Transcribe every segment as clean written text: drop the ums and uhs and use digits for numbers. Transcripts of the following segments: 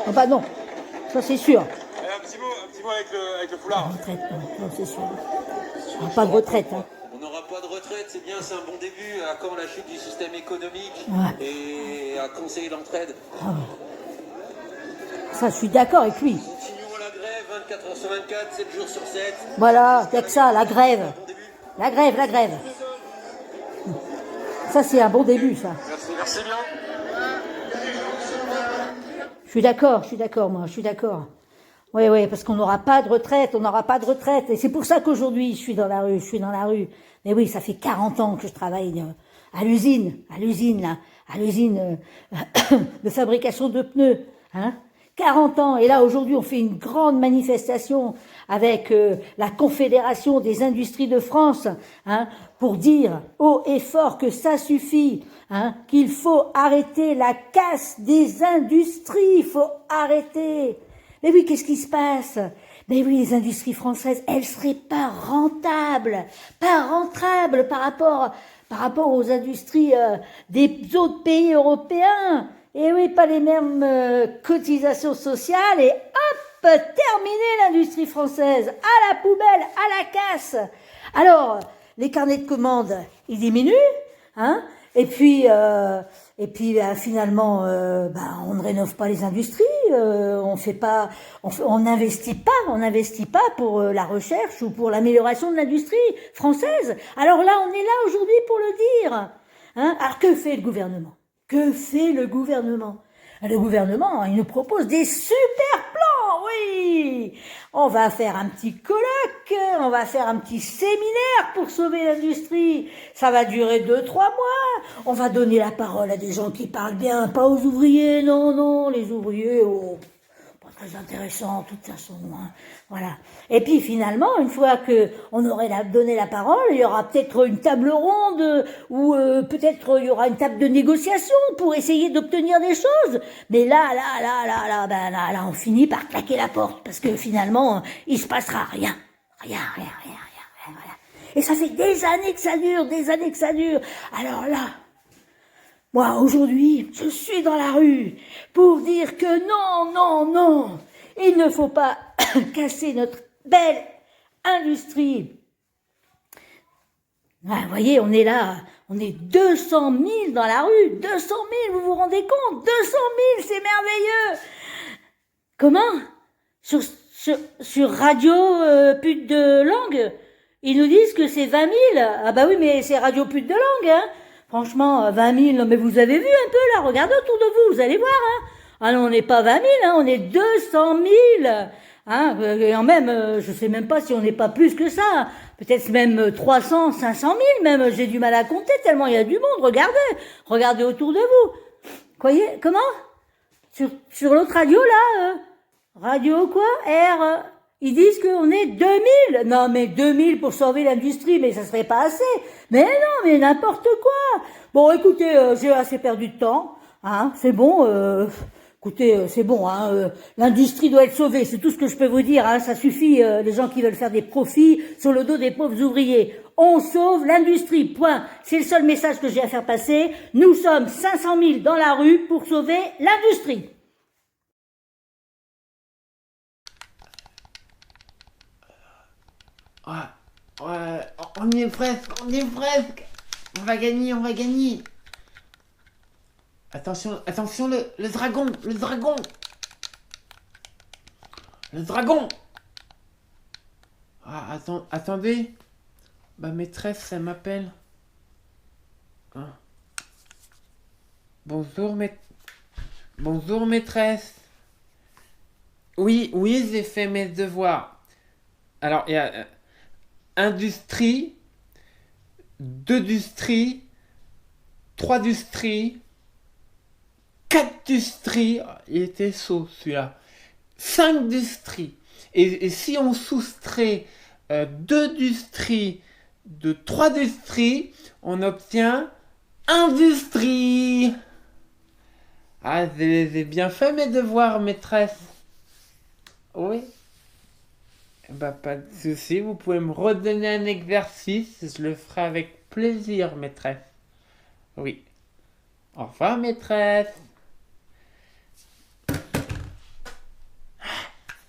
Ah bah non, ça c'est sûr. Un petit mot avec le foulard. Retraite, non, c'est sûr. Pas de retraite. Hein. On n'aura pas de retraite, c'est bien, c'est un bon début. À quand la chute du système économique et à conseiller l'entraide. Ah. Ça, je suis d'accord avec lui. Continuons la grève, 24 heures sur 24, 7 jours sur 7. Voilà, c'est que ça, la grève. La grève. Ça, c'est un bon début, ça. Merci bien. Je suis d'accord, moi, je suis d'accord. Oui, parce qu'on n'aura pas de retraite, Et c'est pour ça qu'aujourd'hui, je suis dans la rue. Mais oui, ça fait 40 ans que je travaille à l'usine de fabrication de pneus, hein. 40 ans. Et là, aujourd'hui, on fait une grande manifestation avec la Confédération des industries de France, hein, pour dire haut et fort que ça suffit, hein, qu'il faut arrêter la casse des industries, il faut arrêter. Mais oui, qu'est-ce qui se passe? Mais oui, les industries françaises, elles seraient pas rentables par rapport aux industries des autres pays européens. Et oui, pas les mêmes cotisations sociales, et hop, terminé l'industrie française, à la poubelle, à la casse. Alors, les carnets de commandes, ils diminuent, hein, et puis finalement, on ne rénove pas les industries, on n'investit pas pour la recherche ou pour l'amélioration de l'industrie française. Alors là, on est là aujourd'hui pour le dire, hein. Alors que fait le gouvernement? Le gouvernement, il nous propose des super plans, oui. On va faire un petit colloque, on va faire un petit séminaire pour sauver l'industrie. Ça va durer 2-3 mois. On va donner la parole à des gens qui parlent bien, pas aux ouvriers. Non, les ouvriers, pas très intéressant, de toute façon, hein. Voilà. Et puis finalement, une fois que on aurait donné la parole, il y aura peut-être une table ronde ou peut-être il y aura une table de négociation pour essayer d'obtenir des choses. Mais là, on finit par claquer la porte parce que finalement, il se passera rien. Rien. Voilà. Et ça fait des années que ça dure. Alors là, moi, aujourd'hui, je suis dans la rue pour dire que non, il ne faut pas casser notre belle industrie. Vous voyez, on est là, on est 200 000 dans la rue, 200 000, vous vous rendez compte? 200 000, c'est merveilleux. Comment? Sur Radio Pute de Langue, ils nous disent que c'est 20 000. Ah bah oui, mais c'est Radio Pute de Langue, hein. Franchement, 20 000, mais vous avez vu un peu là, regardez autour de vous, vous allez voir, hein. Ah non, on n'est pas 20 000, hein, on est 200 000, hein, et en même, je sais même pas si on n'est pas plus que ça, peut-être même 300, 500 000 même, j'ai du mal à compter tellement il y a du monde, regardez autour de vous. Voyez, comment? Sur l'autre radio là, radio quoi? Ils disent qu'on est 2000. Non, mais 2000 pour sauver l'industrie, mais ça serait pas assez. Mais non, mais n'importe quoi. Bon, écoutez, j'ai assez perdu de temps, hein, c'est bon, écoutez, c'est bon, hein, l'industrie doit être sauvée, c'est tout ce que je peux vous dire, hein, ça suffit, les gens qui veulent faire des profits sur le dos des pauvres ouvriers. On sauve l'industrie, point. C'est le seul message que j'ai à faire passer. Nous sommes 500 000 dans la rue pour sauver l'industrie. Ouais, on y est presque. On va gagner. Attention, le dragon. Ah, attendez. Ma maîtresse, elle m'appelle. Ah. Bonjour, maîtresse. Oui, j'ai fait mes devoirs. Alors, il y a industrie, 2 industries, 3 industries, 4 industries, il était saut celui-là, 5 industries. Et si on soustrait 2 industries de 3 industries, on obtient industrie. Ah, j'ai bien fait mes devoirs, maîtresse. Oui. Bah, pas de souci, vous pouvez me redonner un exercice, je le ferai avec plaisir, maîtresse. Oui. Au revoir, maîtresse.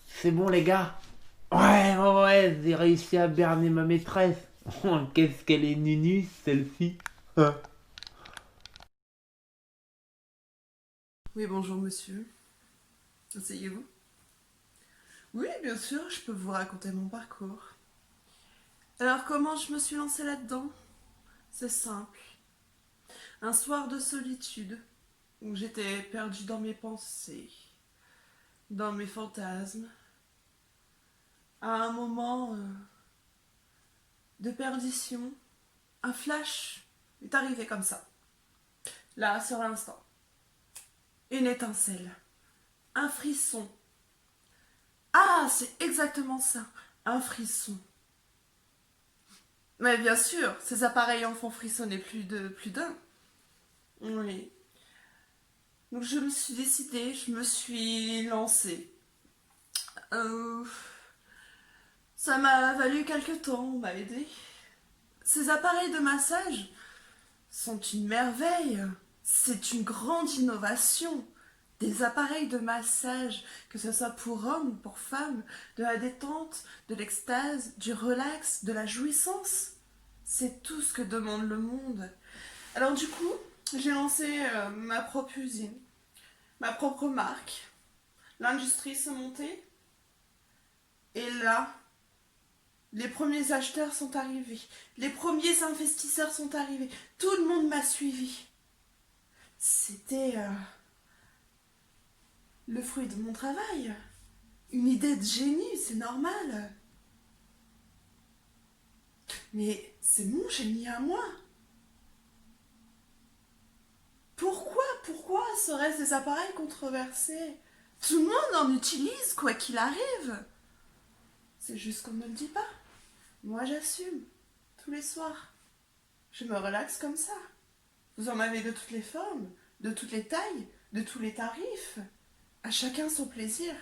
C'est bon, les gars. Ouais, j'ai réussi à berner ma maîtresse. Oh, qu'est-ce qu'elle est nunue, celle-ci. Oui, bonjour monsieur. Asseyez-vous. Oui, bien sûr, je peux vous raconter mon parcours. Alors, comment je me suis lancée là-dedans? C'est simple. Un soir de solitude, où j'étais perdue dans mes pensées, dans mes fantasmes, à un moment de perdition, un flash est arrivé comme ça. Là, sur l'instant. Une étincelle. Un frisson. Ah, c'est exactement ça. Un frisson. Mais bien sûr, ces appareils en font frissonner plus d'un. Oui. Donc je me suis décidée, je me suis lancée. Euh, Ça m'a valu quelques temps, on m'a aidé. Ces appareils de massage sont une merveille. C'est une grande innovation. Des appareils de massage, que ce soit pour hommes ou pour femmes, de la détente, de l'extase, du relax, de la jouissance. C'est tout ce que demande le monde. Alors du coup, j'ai lancé ma propre usine, ma propre marque. L'industrie s'est montée. Et là, les premiers acheteurs sont arrivés. Les premiers investisseurs sont arrivés. Tout le monde m'a suivi. C'était le fruit de mon travail. Une idée de génie, c'est normal. Mais c'est mon génie à moi. Pourquoi seraient ces appareils controversés? Tout le monde en utilise, quoi qu'il arrive. C'est juste qu'on ne le dit pas. Moi, j'assume. Tous les soirs. Je me relaxe comme ça. Vous en avez de toutes les formes, de toutes les tailles, de tous les tarifs. À chacun son plaisir.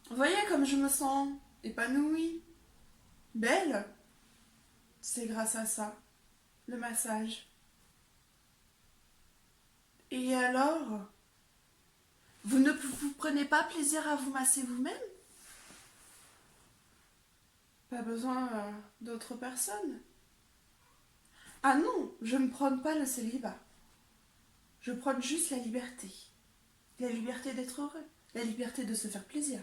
Vous voyez comme je me sens épanouie, belle. C'est grâce à ça, le massage. Et alors, vous ne vous prenez pas plaisir à vous masser vous-même? Pas besoin d'autres personnes. Ah non, je ne prône pas le célibat. Je prône juste la liberté. La liberté d'être heureux, la liberté de se faire plaisir.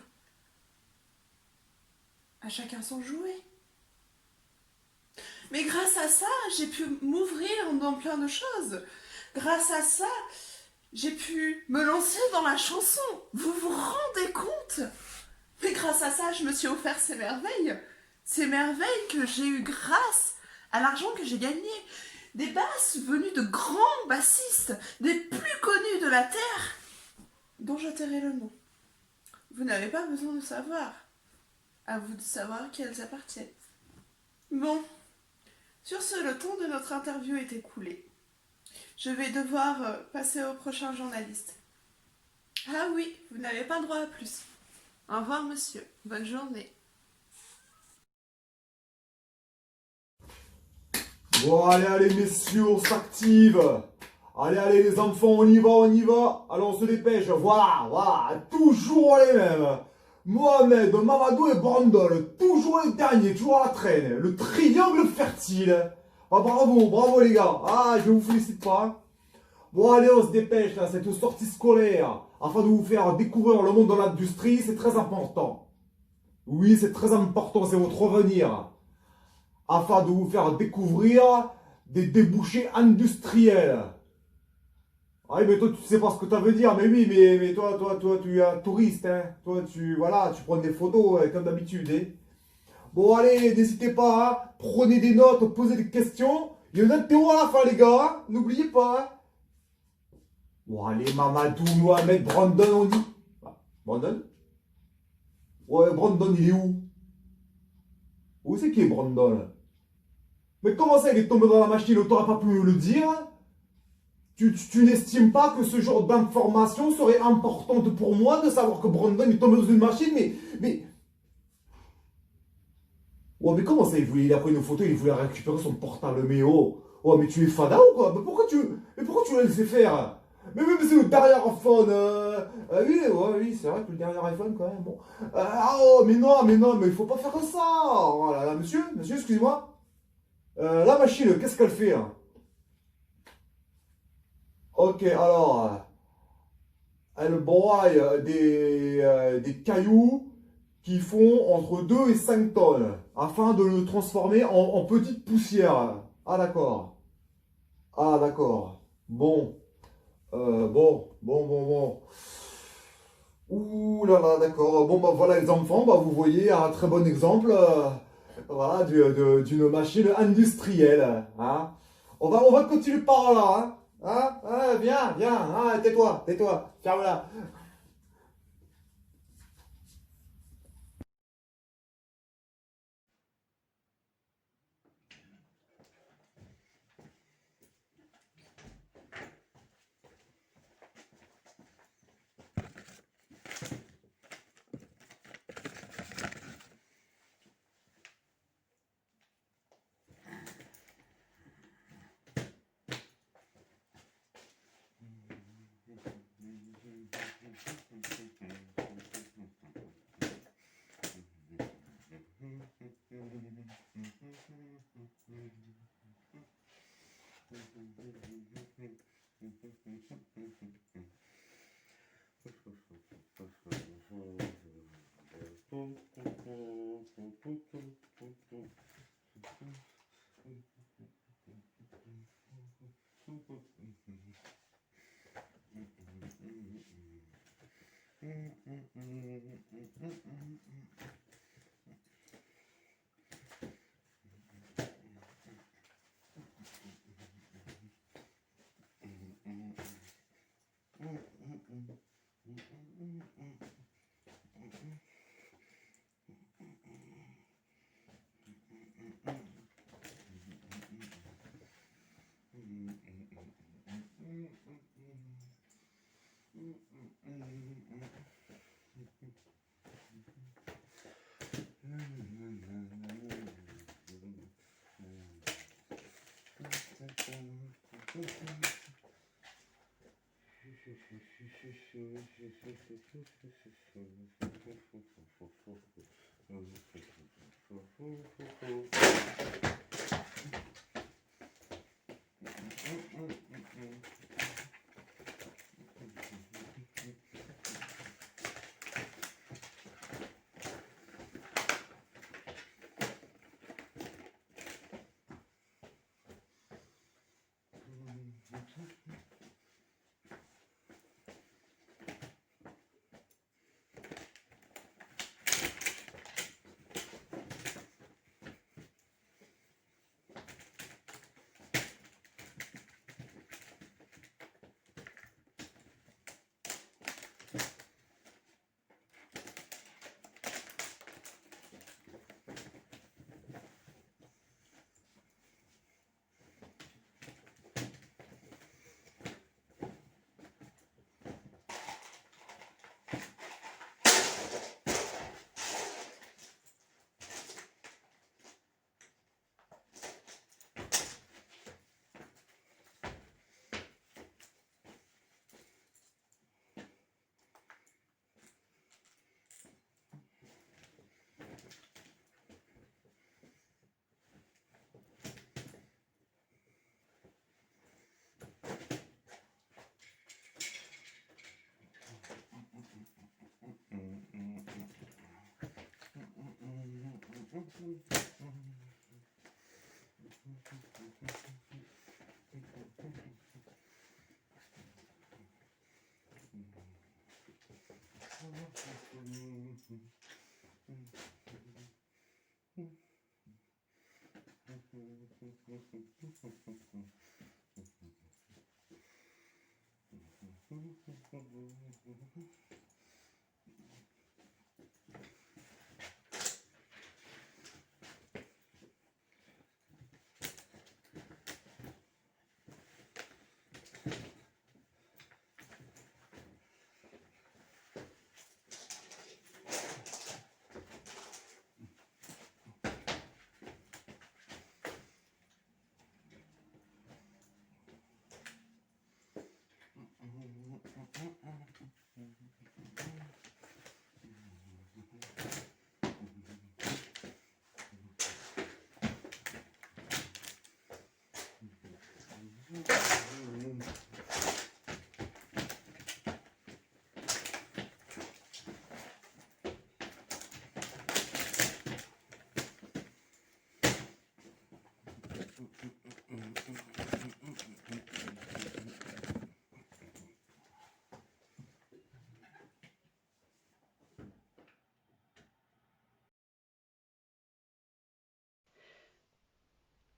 À chacun son jouet. Mais grâce à ça, j'ai pu m'ouvrir dans plein de choses. Grâce à ça, j'ai pu me lancer dans la chanson. Vous vous rendez compte? Mais grâce à ça, je me suis offert ces merveilles. Ces merveilles que j'ai eues grâce à l'argent que j'ai gagné. Des basses venues de grands bassistes, des plus connus de la Terre, dont je tairai le nom. Vous n'avez pas besoin de savoir. À vous de savoir qui elles appartiennent. Bon, sur ce, le temps de notre interview est écoulé. Je vais devoir passer au prochain journaliste. Ah oui, vous n'avez pas le droit à plus. Au revoir, monsieur. Bonne journée. Bon, allez, messieurs, on s'active. Allez, les enfants, on y va. Allez, on se dépêche. Voilà, toujours les mêmes. Mohamed, Mamadou et Brandol, toujours les derniers, toujours à la traîne. Le triangle fertile. Ah, bravo les gars. Ah, je vous félicite pas. Hein. Bon, allez, on se dépêche, là, cette sortie scolaire, afin de vous faire découvrir le monde de l'industrie, c'est très important. Oui, c'est très important, c'est votre revenir. Afin de vous faire découvrir des débouchés industriels. Ah oui, mais toi, tu sais pas ce que ça veut dire. Mais oui, mais toi, tu es un touriste, hein. Toi, tu prends des photos, comme d'habitude, hein. Bon, allez, n'hésitez pas, hein. Prenez des notes, posez des questions. Il y a une interro à la fin, les gars, hein. N'oubliez pas, hein. Bon, allez, Mamadou, Mohamed, Brandon, on dit. Brandon? Ouais, Brandon, il est où? Où c'est qui est Brandon? Mais comment ça, il est tombé dans la machine, t'aurais pas pu me le dire? Tu n'estimes pas que ce genre d'information serait importante pour moi de savoir que Brandon est tombé dans une machine, mais... Ouais, mais comment ça, il a pris une photo, il voulait récupérer son portable, mais oh... Oh, mais tu es fada ou quoi? Mais pourquoi tu l'as laissé faire? Mais c'est le dernier iPhone. Oui, ouais, oui, c'est vrai que le dernier iPhone quand même. Bon. Oh, mais non, mais il faut pas faire ça. Voilà, là, monsieur, excusez-moi. La machine, qu'est-ce qu'elle fait hein? Ok, alors, elle broie des cailloux qui font entre 2 et 5 tonnes afin de le transformer en petite poussière. Ah, d'accord. Ah, d'accord. Bon. Bon. Ouh là là, d'accord. Bon, bah voilà les enfants, bah vous voyez un très bon exemple voilà, d'une machine industrielle. Hein. On va continuer par là. Hein. Viens, hein, tais-toi, ferme-la.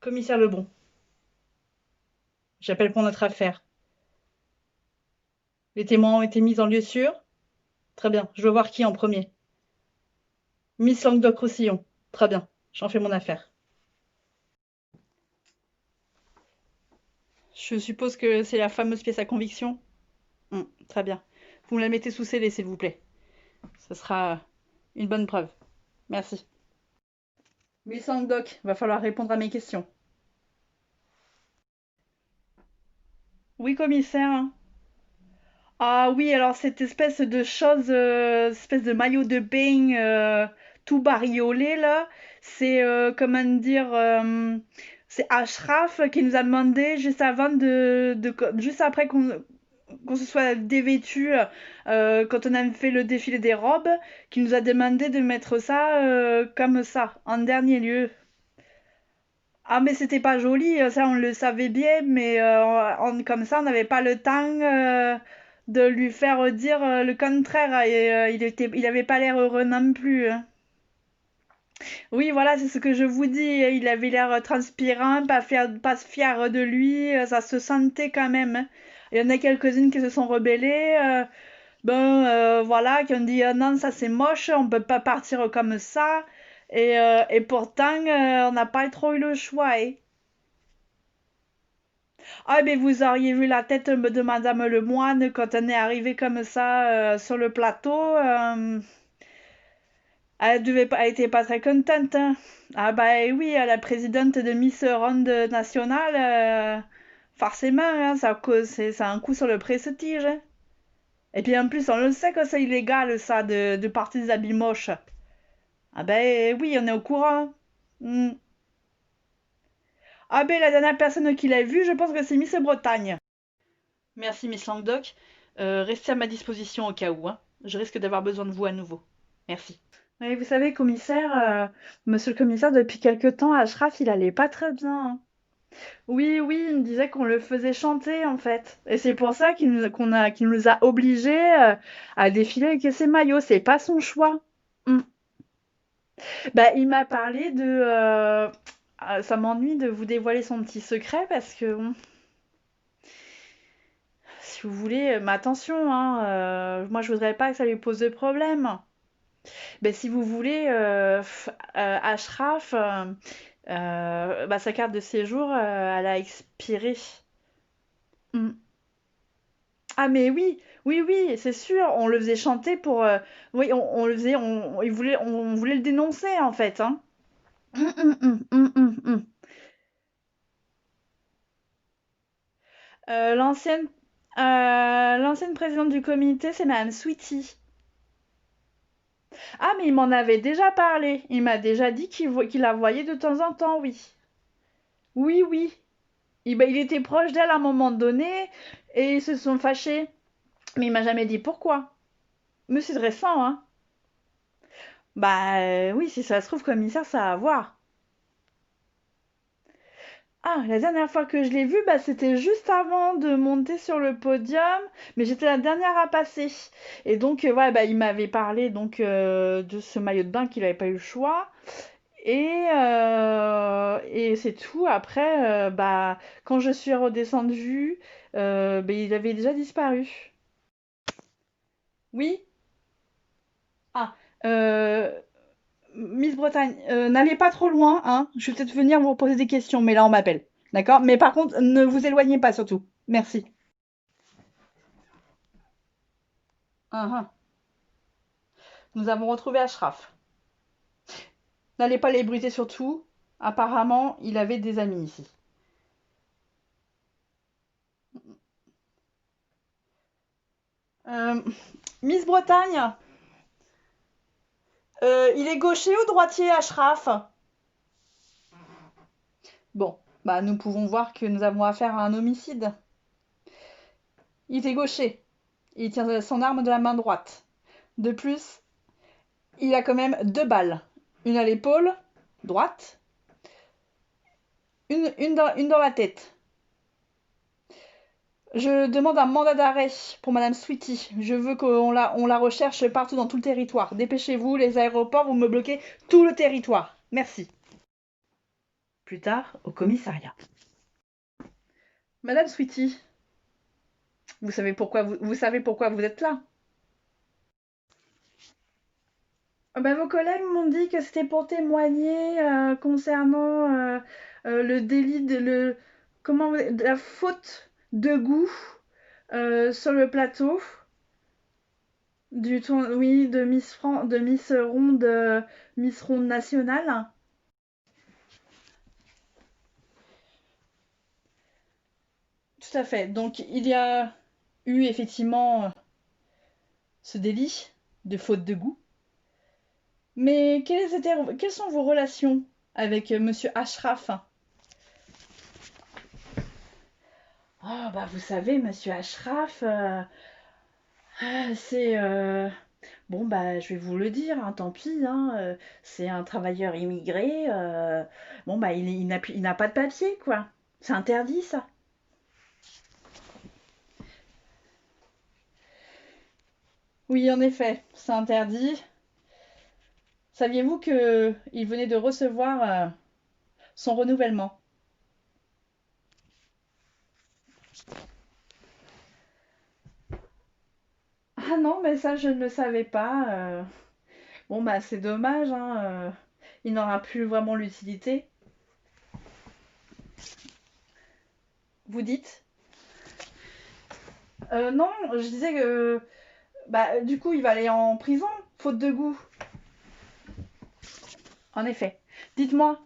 Commissaire Lebon, j'appelle pour notre affaire. Les témoins ont été mis en lieu sûr? Très bien, je veux voir qui en premier. Miss Languedoc-Roussillon. Très bien, j'en fais mon affaire. Je suppose que c'est la fameuse pièce à conviction? Très bien. Vous me la mettez sous scellé, s'il vous plaît. Ce sera une bonne preuve. Merci. Miss Languedoc, va falloir répondre à mes questions. Oui, commissaire. Ah oui, alors cette espèce de chose, espèce de maillot de bain tout bariolé là, c'est comment dire, c'est Ashraf qui nous a demandé juste avant juste après qu'on se soit dévêtu, quand on a fait le défilé des robes, qui nous a demandé de mettre ça comme ça, en dernier lieu. Ah mais c'était pas joli, ça on le savait bien, mais comme ça on n'avait pas le temps de lui faire dire le contraire et il avait pas l'air heureux non plus, hein. Oui voilà, c'est ce que je vous dis, il avait l'air transpirant, pas fier de lui, ça se sentait quand même, hein. Il y en a quelques-unes qui se sont rebellées, voilà, qui ont dit non ça c'est moche, on peut pas partir comme ça, et pourtant on n'a pas trop eu le choix, hein. Ah, mais vous auriez vu la tête de Madame Lemoine quand on est arrivé comme ça sur le plateau. Elle était pas très contente, hein. Ah bah oui, la présidente de Miss Ronde Nationale, forcément, hein, c'est un coup sur le prestige, hein. Et puis en plus, on le sait que c'est illégal ça de porter des habits moches. Ah ben oui, on est au courant. Hmm. Ah ben la dernière personne qui l'a vue, je pense que c'est Miss Bretagne. Merci, Miss Languedoc. Restez à ma disposition au cas où, hein. Je risque d'avoir besoin de vous à nouveau. Merci. Oui, vous savez, commissaire, monsieur le commissaire, depuis quelque temps, Ashraf, il allait pas très bien, hein. Oui, oui, il me disait qu'on le faisait chanter, en fait. Et c'est pour ça qu'il nous a obligés à défiler avec ses maillots. C'est pas son choix. Mm. Bah, il m'a parlé de... ça m'ennuie de vous dévoiler son petit secret parce que... bon, si vous voulez, mais attention, hein, moi je voudrais pas que ça lui pose de problème. Ben, si vous voulez, Ashraf, sa carte de séjour, elle a expiré. Mm. Ah mais oui, oui, oui, c'est sûr, on le faisait chanter pour... oui, on le faisait, on voulait le dénoncer en fait, hein. Mm, mm, mm, mm, mm, mm. Euh, l'ancienne, l'ancienne présidente du comité, c'est Madame Sweetie. Ah, mais il m'en avait déjà parlé. Il m'a déjà dit qu'il la voyait de temps en temps, oui. Oui, oui. Il était proche d'elle à un moment donné et ils se sont fâchés. Mais il m'a jamais dit pourquoi. Mais c'est récent, hein. Bah oui, si ça se trouve, commissaire, ça a à voir. Ah, la dernière fois que je l'ai vu, bah, c'était juste avant de monter sur le podium, mais j'étais la dernière à passer. Et donc, ouais, bah, il m'avait parlé donc de ce maillot de bain qu'il n'avait pas eu le choix. Et c'est tout. Après, bah, quand je suis redescendue, bah, il avait déjà disparu. Oui? Ah, euh, Miss Bretagne, n'allez pas trop loin, hein. Je vais peut-être venir vous poser des questions, mais là, on m'appelle. D'accord? Mais par contre, ne vous éloignez pas surtout. Merci. Ah, nous avons retrouvé Ashraf. N'allez pas l'ébruiter surtout. Apparemment, il avait des amis ici. Euh, Miss Bretagne, il est gaucher ou droitier, Ashraf? Bon, bah nous pouvons voir que nous avons affaire à un homicide. Il est gaucher. Il tient son arme de la main droite. De plus, il a quand même 2 balles. Une à l'épaule, droite, une dans la tête. Je demande un mandat d'arrêt pour Madame Sweetie. Je veux qu'on la recherche partout dans tout le territoire. Dépêchez-vous, les aéroports, vous me bloquez tout le territoire. Merci. plus tard au commissariat. Madame Sweetie, vous savez pourquoi vous êtes là? Ben, vos collègues m'ont dit que c'était pour témoigner concernant le délit de la faute de goût sur le plateau de Miss Ronde nationale. Tout à fait. Donc il y a eu effectivement ce délit de faute de goût. Mais quelles sont vos relations avec Monsieur Ashraf? Oh, bah vous savez, Monsieur Ashraf, c'est... Bon, bah je vais vous le dire, hein, tant pis, hein, c'est un travailleur immigré. Bon, bah il n'a pas de papier, quoi. C'est interdit, ça. Oui, en effet, c'est interdit. Saviez-vous qu'il venait de recevoir son renouvellement? Ah non, mais ça, je ne le savais pas. Bon, bah c'est dommage, hein, il n'aura plus vraiment l'utilité. Vous dites? Non, je disais que... Bah, du coup, il va aller en prison, faute de goût. En effet. Dites-moi,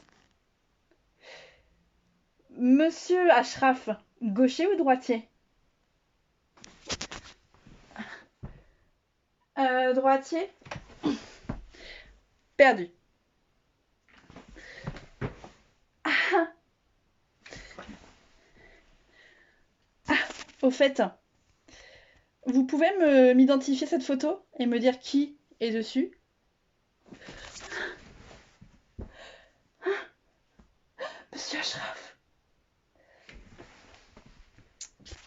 Monsieur Ashraf, gaucher ou droitier? Droitier? Perdu. Au fait, vous pouvez m'identifier cette photo et me dire qui est dessus? Monsieur Ashraf.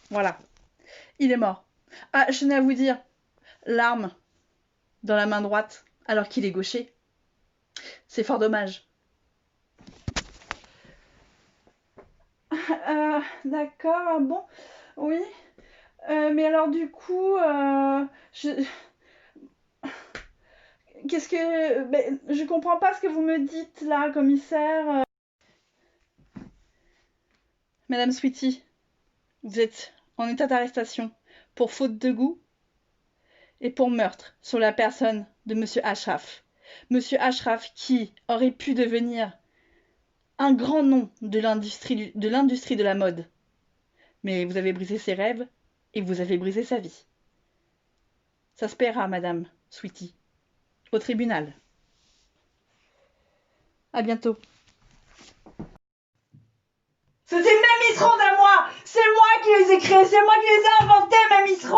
Voilà. Il est mort. Ah, je tenais à vous dire, l'arme dans la main droite, alors qu'il est gaucher. C'est fort dommage. D'accord, bon, oui. Mais alors du coup, qu'est-ce que... Ben, je comprends pas ce que vous me dites là, commissaire. Madame Sweetie, vous êtes en état d'arrestation pour faute de goût et pour meurtre sur la personne de Monsieur Ashraf. Monsieur Ashraf qui aurait pu devenir un grand nom de l'industrie de la mode. Mais vous avez brisé ses rêves et vous avez brisé sa vie. Ça se paiera, Madame Sweetie, au tribunal. À bientôt. C'était mes Miss Ronde à moi! C'est moi qui les ai créés, c'est moi qui les ai inventés, mes Miss Ronde!